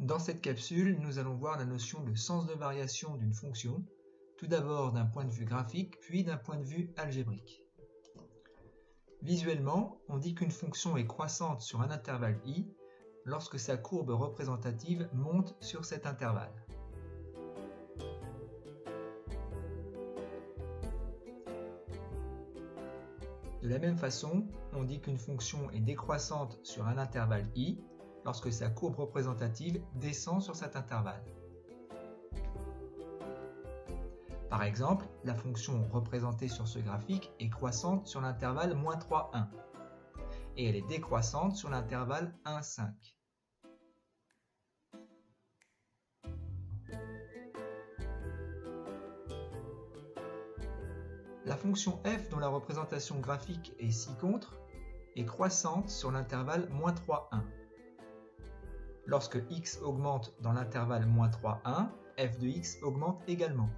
Dans cette capsule, nous allons voir la notion de sens de variation d'une fonction, tout d'abord d'un point de vue graphique, puis d'un point de vue algébrique. Visuellement, on dit qu'une fonction est croissante sur un intervalle i lorsque sa courbe représentative monte sur cet intervalle. De la même façon, on dit qu'une fonction est décroissante sur un intervalle i lorsque sa courbe représentative descend sur cet intervalle. Par exemple, la fonction représentée sur ce graphique est croissante sur l'intervalle -3, 1 et elle est décroissante sur l'intervalle 1, 5. La fonction f dont la représentation graphique est ci-contre est croissante sur l'intervalle -3, 1. Lorsque x augmente dans l'intervalle -3, 1, f de x augmente également.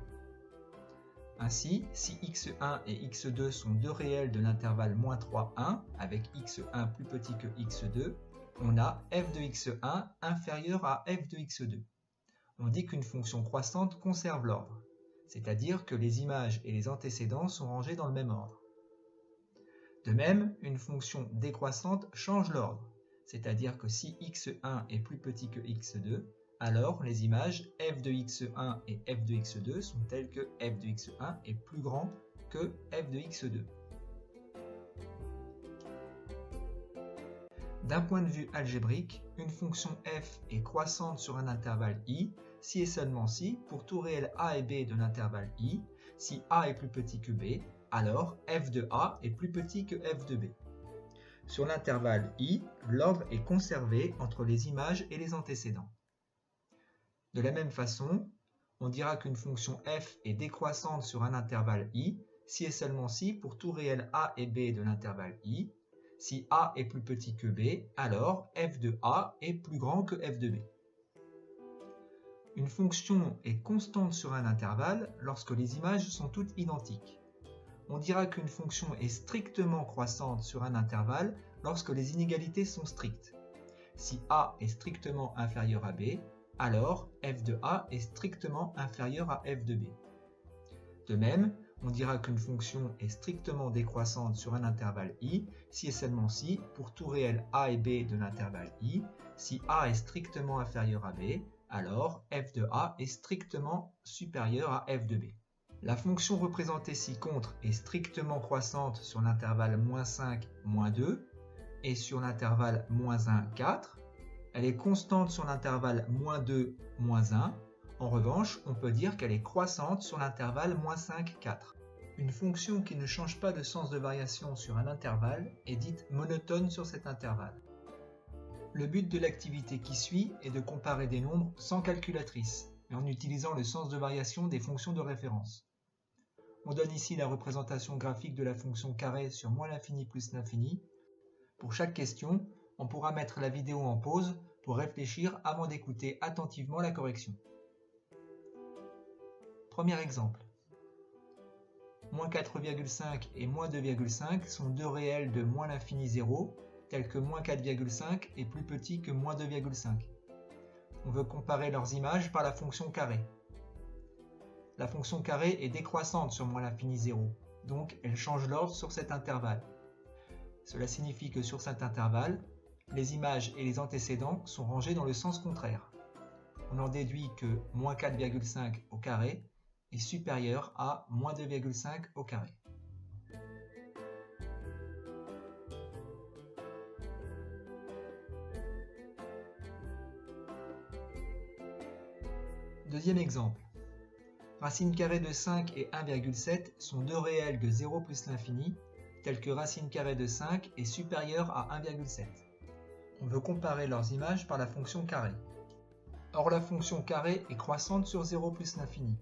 Ainsi, si x1 et x2 sont deux réels de l'intervalle -3, 1, avec x1 plus petit que x2, on a f de x1 inférieur à f de x2. On dit qu'une fonction croissante conserve l'ordre, c'est-à-dire que les images et les antécédents sont rangés dans le même ordre. De même, une fonction décroissante change l'ordre, c'est-à-dire que si x1 est plus petit que x2, alors les images f de x1 et f de x2 sont telles que f de x1 est plus grand que f de x2. D'un point de vue algébrique, une fonction f est croissante sur un intervalle i si et seulement si, pour tout réel a et b de l'intervalle i, si a est plus petit que b, alors f de a est plus petit que f de b. Sur l'intervalle i, l'ordre est conservé entre les images et les antécédents. De la même façon, on dira qu'une fonction f est décroissante sur un intervalle i si et seulement si, pour tout réel a et b de l'intervalle i, si a est plus petit que b, alors f de a est plus grand que f de b. Une fonction est constante sur un intervalle lorsque les images sont toutes identiques. On dira qu'une fonction est strictement croissante sur un intervalle lorsque les inégalités sont strictes. Si a est strictement inférieur à b, alors f de a est strictement inférieur à f de b. De même, on dira qu'une fonction est strictement décroissante sur un intervalle i si et seulement si, pour tout réel a et b de l'intervalle i, si a est strictement inférieur à b, alors f de a est strictement supérieur à f de b. La fonction représentée ci-contre est strictement croissante sur l'intervalle -5, -2 et sur l'intervalle -1, 4. Elle est constante sur l'intervalle -2, -1. En revanche, on peut dire qu'elle est croissante sur l'intervalle -5, 4. Une fonction qui ne change pas de sens de variation sur un intervalle est dite monotone sur cet intervalle. Le but de l'activité qui suit est de comparer des nombres sans calculatrice, mais en utilisant le sens de variation des fonctions de référence. On donne ici la représentation graphique de la fonction carré sur -l'infini plus l'infini. Pour chaque question, on pourra mettre la vidéo en pause pour réfléchir avant d'écouter attentivement la correction. Premier exemple. -4,5 et -2,5 sont deux réels de -l'infini 0, tels que -4,5 est plus petit que -2,5. On veut comparer leurs images par la fonction carré. La fonction carré est décroissante sur -l'infini 0, donc elle change l'ordre sur cet intervalle. Cela signifie que sur cet intervalle, les images et les antécédents sont rangés dans le sens contraire. On en déduit que -4,5 au carré est supérieur à -2,5 au carré. Deuxième exemple. Racine carrée de 5 et 1,7 sont deux réels de 0 plus l'infini, tels que racine carrée de 5 est supérieure à 1,7. On veut comparer leurs images par la fonction carré. Or la fonction carré est croissante sur 0 plus l'infini,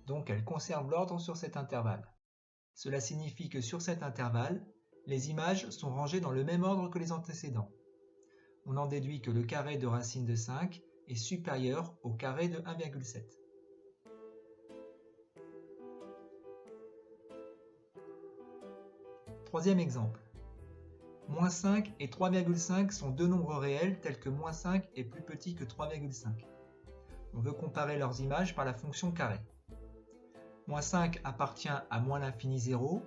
donc elle conserve l'ordre sur cet intervalle. Cela signifie que sur cet intervalle, les images sont rangées dans le même ordre que les antécédents. On en déduit que le carré de racine de 5 est supérieur au carré de 1,7. Troisième exemple. Moins 5 et 3,5 sont deux nombres réels tels que moins 5 est plus petit que 3,5. On veut comparer leurs images par la fonction carré. Moins 5 appartient à moins l'infini 0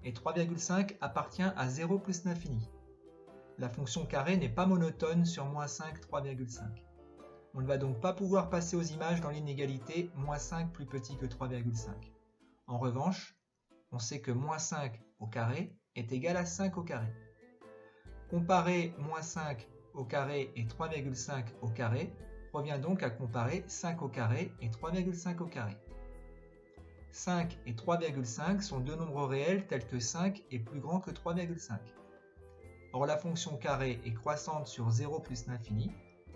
et 3,5 appartient à 0 plus l'infini. La fonction carré n'est pas monotone sur moins 5, 3,5. On ne va donc pas pouvoir passer aux images dans l'inégalité moins 5 plus petit que 3,5. En revanche, on sait que moins 5 au carré est égal à 5 au carré. Comparer moins 5 au carré et 3,5 au carré revient donc à comparer 5 au carré et 3,5 au carré. 5 et 3,5 sont deux nombres réels tels que 5 est plus grand que 3,5. Or la fonction carré est croissante sur 0 plus l'infini,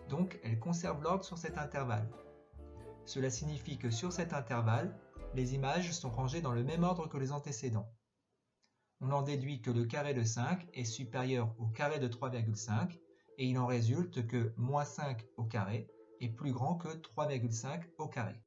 donc elle conserve l'ordre sur cet intervalle. Cela signifie que sur cet intervalle, les images sont rangées dans le même ordre que les antécédents. On en déduit que le carré de 5 est supérieur au carré de 3,5 et il en résulte que moins 5 au carré est plus grand que 3,5 au carré.